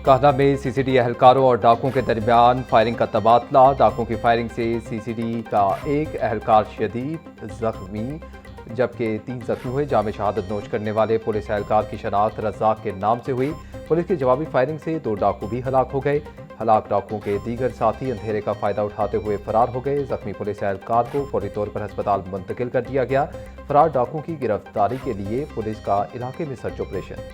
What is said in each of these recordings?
कान्हा में सीसीडी एहलकारों और डाकुओं के दरमियान फायरिंग का तबादला। डाकुओं की फायरिंग से सीसीडी का एक एहलकार शदीद जख्मी जबकि 3 जख्मी हुए। जाम शहादत नोश करने वाले पुलिस एहलकार की शनाख्त रज़ाक के नाम से हुई। पुलिस की जवाबी फायरिंग से 2 डाकू भी हलाक हो गए। हलाक डाकुओं के दीगर साथी अंधेरे का फायदा उठाते हुए फरार हो गए। जख्मी पुलिस एहलकार को फौरी तौर पर अस्पताल मुंतकिल कर दिया गया। फरार डाकुओं की गिरफ्तारी के लिए पुलिस का इलाके में सर्च ऑपरेशन।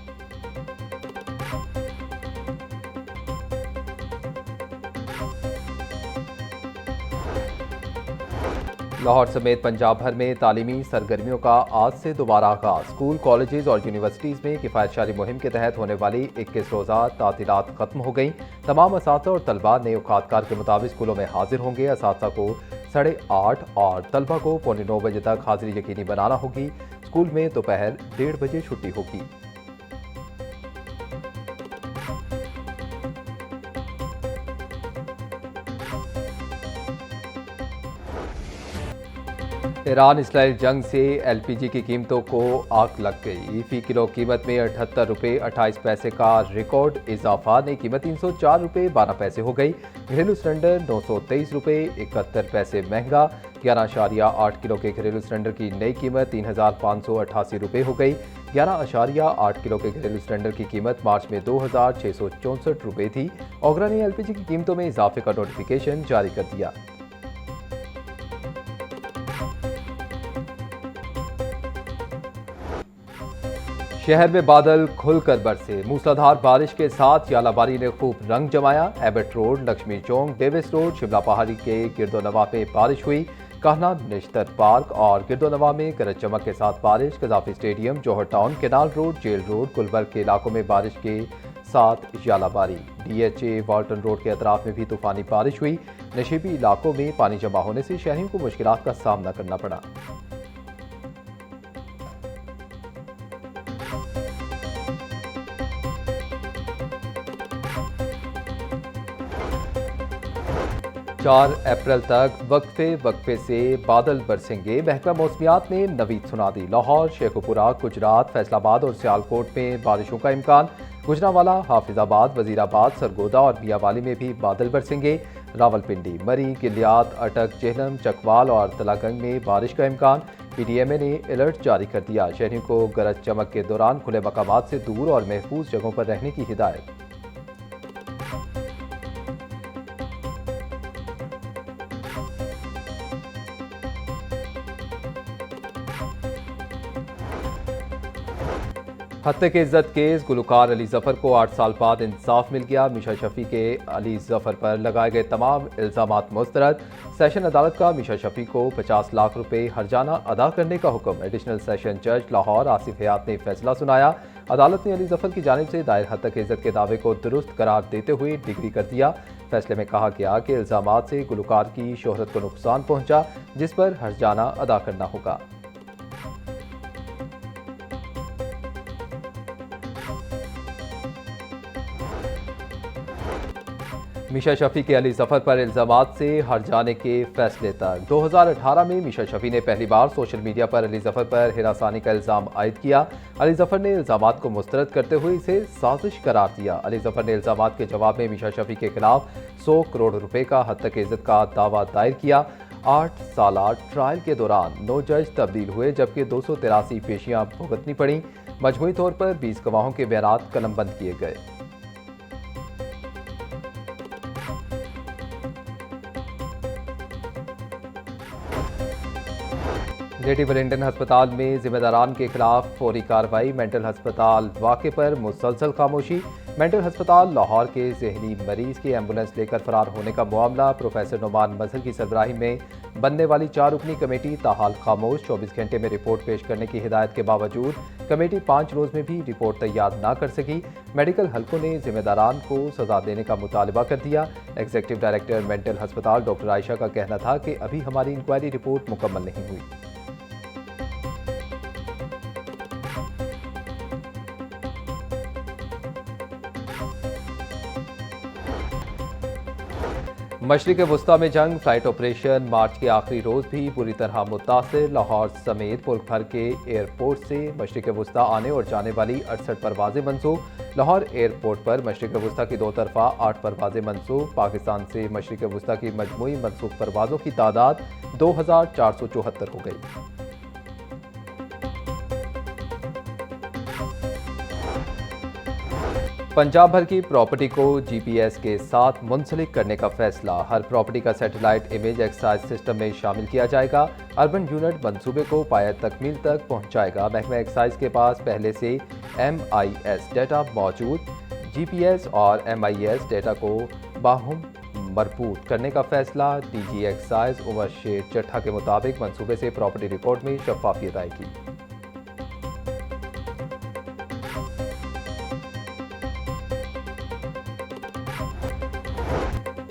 लाहौर समेत पंजाब भर में तालीमी सरगर्मियों का आज से दोबारा आगाज। स्कूल, कॉलेजेस और यूनिवर्सिटीज़ में किफ़ायतशारी मुहिम के तहत होने वाली 21 रोज़ा तातीलात खत्म हो गई। तमाम असातिज़ा और तलबा नए औकातकार के मुताबिक स्कूलों में हाजिर होंगे। असातिज़ा को 8:30 और तलबा को 8:45 बजे तक हाजिरी यकीनी बनाना होगी। स्कूल में दोपहर 1:30 बजे छुट्टी होगी। ईरान इसराइल जंग से एलपीजी की कीमतों को आग लग गई। फी किलो कीमत में 78 रुपये 28 पैसे का रिकॉर्ड इजाफा। नई कीमत 304 रुपये 12 पैसे हो गई। घरेलू सिलेंडर 923 रुपये 71 पैसे महंगा। 11.8 किलो के घरेलू सिलेंडर की नई कीमत 3588 रुपये हो गई। 11.8 किलो के घरेलू सिलेंडर की कीमत मार्च में 2664 रुपये थी। ओगरा ने एलपीजी की कीमतों में इजाफे का नोटिफिकेशन जारी कर दिया। शहर में बादल खुलकर बरसे। मूसलाधार बारिश के साथ यालाबारी ने खूब रंग जमाया। एबट रोड, लक्ष्मी चौक, डेविस रोड, शिमला पहाड़ी के गिरदोनवा में बारिश हुई। कान्हा निश्तर पार्क और गिरदोनवा में गरज चमक के साथ बारिश। Gaddafi stadium, Johar town, canal road, jail road, Gulberg के इलाकों में बारिश के साथ यालाबारी। डीएचए वाल्टन रोड के अतराफ में भी तूफानी बारिश हुई। नशीबी इलाकों में पानी जमा होने से शहरियों को मुश्किलात का सामना करना पड़ा। चार अप्रैल तक वक्फे से बादल बरसेंगे। महकमा मौसमियात ने नवीद सुना दी। लाहौर, शेखुपुरा, गुजरात, फैसलाबाद और सियालकोट में बारिशों का इम्कान। गुजरांवाला, हाफिजाबाद, वजीराबाद, सरगोदा और मियावाली में भी बादल बरसेंगे। रावलपिंडी, मरी, गिलियात, अटक, जेहलम, चकवाल और तलागंग में बारिश का इम्कान। पीडीएमए ने अलर्ट जारी कर दिया। शहरियों को गरज चमक के दौरान खुले मकामात से दूर और महफूज जगहों पर रहने की हिदायत। हत्या के इज्जत केस, गुलकार अली जफर को 8 साल बाद इंसाफ मिल गया। मीशा शफी के अली जफर पर लगाए गए तमाम इल्जामात मुस्तरद। सेशन अदालत का मीशा शफी को 50 लाख रुपए हर्जाना अदा करने का हुक्म। एडिशनल सेशन जज लाहौर आसिफ हयात ने फैसला सुनाया। अदालत ने अली जफर की जानिब से दायर हत्या के इज्जत के दावे को दुरुस्त करार देते हुए डिग्री कर दिया। फैसले में कहा गया कि इल्जामात से गुलकार की शोहरत को नुकसान पहुंचा, जिस पर हर्जाना अदा करना होगा। मीशा शफी के अली जफर पर इल्जामात से हर्जाने के फैसले तक। 2018 में मीशा शफी ने पहली बार सोशल मीडिया पर अली जफर पर हिरासानी का इल्जाम आयद किया। अली जफर ने इल्जामात को मुस्तरद करते हुए इसे साजिश करार दिया। अली जफर ने इल्जामात के जवाब में मीशा शफी के खिलाफ 100 करोड़ रुपए का हत्या के इज्जत का दावा दायर किया। 8 साला ट्रायल के दौरान 9 जज तब्दील हुए, जबकि 283 पेशियां भुगतनी पड़ी। मजमूई तौर पर 20 गवाहों के बयान कलमबंद किए गए। नेटिव वेलिंगटन अस्पताल में जिम्मेदारान के खिलाफ फौरी कार्रवाई। मेंटल अस्पताल वाक़े पर मुसलसल खामोशी। मेंटल अस्पताल लाहौर के जहनी मरीज की एम्बुलेंस लेकर फरार होने का मामला। प्रोफेसर नुमान मजहर की सरबराही में बनने वाली 4 रुकनी कमेटी ताहाल खामोश। 24 घंटे में रिपोर्ट पेश करने की हिदायत के बावजूद कमेटी 5 रोज में भी रिपोर्ट तैयार न कर सकी। मेडिकल हलकों ने जिम्मेदारान को सजा देने का मुतालबा कर दिया। एग्जीक्यूटिव डायरेक्टर मेंटल अस्पताल डॉक्टर आयशा का कहना था कि अभी हमारी इंक्वायरी रिपोर्ट मुकम्मल नहीं हुई। मशरिक़ वस्ता में जंग फ्लाइट ऑपरेशन मार्च के आखिरी रोज़ भी बुरी तरह मुतासिर। लाहौर समेत मुल्क भर के एयरपोर्ट से मशरिक़ वस्ता आने और जाने वाली 68 परवाजें मनसूख। लाहौर एयरपोर्ट पर मशरिक़ वस्ता की 2 तरफा 8 परवाजें मनसूख। पाकिस्तान से मशरिक़ वस्ता की मजमूई मनसूख परवाज़ों की तादाद 2474 हो गई। पंजाब भर की प्रॉपर्टी को GPS के साथ मुंसलिक करने का फैसला। हर प्रॉपर्टी का सैटेलाइट इमेज एक्साइज सिस्टम में शामिल किया जाएगा। अर्बन यूनिट मंसूबे को पाया तकमील तक पहुंचाएगा। महकमा एक्साइज के पास पहले से MIS डेटा मौजूद। GPS और MIS डेटा को बाहुम मरबूत करने का फैसला। DG एक्साइज उमर शेर चट्ठा के मुताबिक मंसूबे से प्रॉपर्टी रिकॉर्ड में शफाफियत आएगी।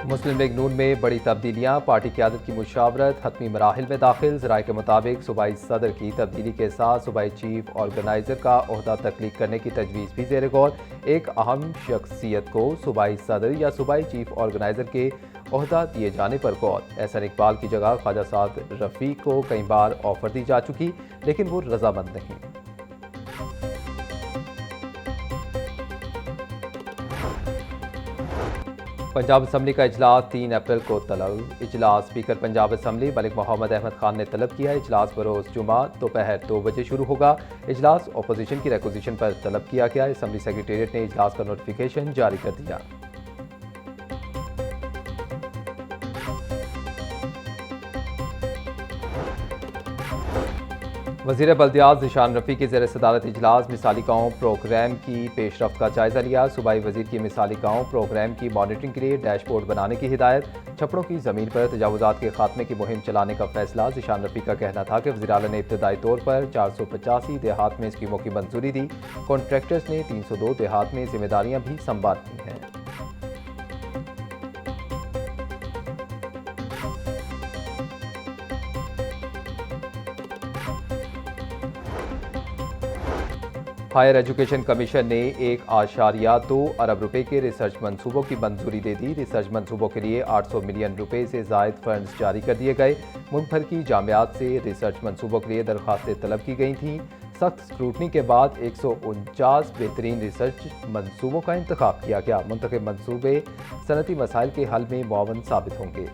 मुस्लिम लीग नून में बड़ी तब्दीलियां। पार्टी क़यादत की मुशावरत हतमी मराहिल में दाखिल। ज़राए के मुताबिक सूबाई सदर की तब्दीली के साथ सूबाई चीफ ऑर्गेनाइजर का ओहदा तख्लीक करने की तजवीज़ भी ज़ेर गौर। एक अहम शख्सियत को सूबाई सदर या सूबाई चीफ ऑर्गेनाइजर के ओहदा दिए जाने पर गौर। एहसन इकबाल की जगह ख्वाजा साद रफ़ीक को कई बार ऑफर दी जा चुकी, लेकिन वो रजामंद नहीं। पंजाब असम्बली का इजलास 3 अप्रैल को तलब। इजलास स्पीकर पंजाब असम्बली मलिक मोहम्मद अहमद खान ने तलब किया। इजलास बरोज़ जुमा दोपहर 2 बजे शुरू होगा। इजलास अपोजिशन की रिक्वेजिशन पर तलब किया गया। असम्बली सेक्रेटेरिएट ने इजलास का नोटिफिकेशन जारी कर दिया। वज़ीर बल्दियात ज़ीशान रफ़ी की ज़ेर सदारत इजलास मिसाली गाँव प्रोग्राम की पेशरफ्त का जायज़ा लिया। सूबाई वज़ीर की मिसाली गाँव प्रोग्राम की मॉनिटरिंग के लिए डैशबोर्ड बनाने की हिदायत। छप्परों की ज़मीन पर तजावुज़ात के खात्मे की मुहिम चलाने का फैसला। ज़ीशान रफ़ी का कहना था कि वज़ीर आला ने इब्तदाई तौर पर 485 देहात में स्कीमों की मंजूरी दी। कॉन्ट्रैक्टर्स ने 302 देहात में जिम्मेदारियाँ भी संभाली हैं। हायर एजुकेशन कमीशन ने 1.2 अरब रुपए के रिसर्च मंसूबों की मंजूरी दे दी। रिसर्च मंसूबों के लिए 800 मिलियन रुपए से ज़ायद फंड्स जारी कर दिए गए। मुल्क भर की जामियात से रिसर्च मंसूबों के लिए दरख्वास्तें तलब की गई थीं। सख्त स्क्रूटनी के बाद 149 बेहतरीन रिसर्च मंसूबों का इंतखाब किया गया। मुंतखब मंसूबे सनती मसाइल के हल में मुआवन साबित होंगे।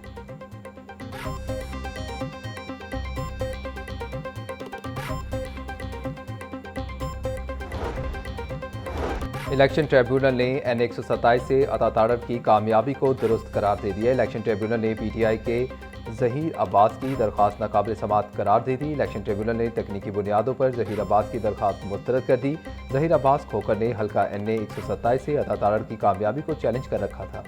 इलेक्शन ट्रिब्यूनल ने N127 से अताताड़ की कामयाबी को दुरुस्त करार दे दिया। इलेक्शन ट्रिब्यूनल ने PTI के ज़हीर अब्बास की दरख्वास्त नाकाबिल समाअत करार दे दी। इलेक्शन ट्रिब्यूनल ने तकनीकी बुनियादों पर ज़हीर अब्बास की दरख्वास्त मुस्तरद कर दी। ज़हीर अब्बास खोकर ने हल्का NA127 से अताताड़ की कामयाबी को चैलेंज कर रखा था।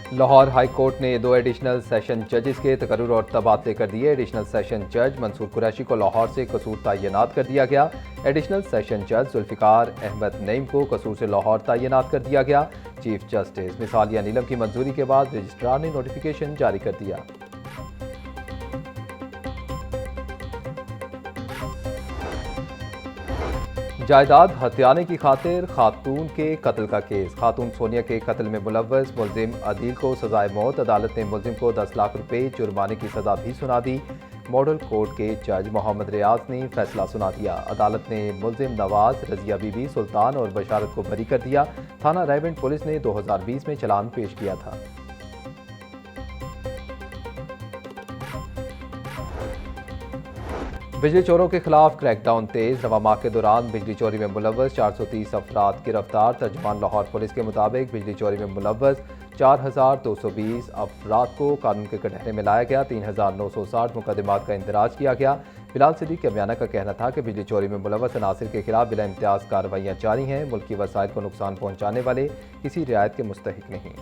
लाहौर हाई कोर्ट ने 2 एडिशनल सेशन जजेस के तकर्रुर और तबादले कर दिए। एडिशनल सेशन जज मंसूर कुरैशी को लाहौर से कसूर तैनात कर दिया गया। एडिशनल सेशन जज जुल्फ़िकार अहमद नईम को कसूर से लाहौर तैनात कर दिया गया। चीफ जस्टिस मिसालिया नीलम की मंजूरी के बाद रजिस्ट्रार ने नोटिफिकेशन जारी कर दिया। जायदाद हथियाने की खातिर खातून के कत्ल का केस। खातून सोनिया के कत्ल में मुलव्वस मुलजिम अदील को सजाए मौत। अदालत ने मुलजिम को 10 लाख रुपए जुर्माने की सजा भी सुना दी। मॉडल कोर्ट के जज मोहम्मद रियाज ने फैसला सुना दिया। अदालत ने मुलजिम नवाज, रजिया बीबी, सुल्तान और बशारत को बरी कर दिया। थाना रायवेंड पुलिस ने 2020 में चालान पेश किया था। बिजली चोरों के खिलाफ क्रैकडाउन तेज। रवा माह के दौरान बिजली चोरी में मुलव्वस 430 अफराद गिरफ्तार। तर्जुमान लाहौर पुलिस के मुताबिक बिजली चोरी में मुलव्वस 4220 अफराद को कानून के कटहरे में लाया गया। 3960 मुकदमात का इंदराज किया गया। बिलाल सिद्दीक कमियाना का कहना था कि बिजली चोरी में मुलव्वस अनासिर के खिलाफ बिला इम्तियाज कार्रवाइयाँ जारी हैं। मुल्की वसाइल को नुकसान पहुँचाने वाले किसी रियायत के मुस्तहिक नहीं।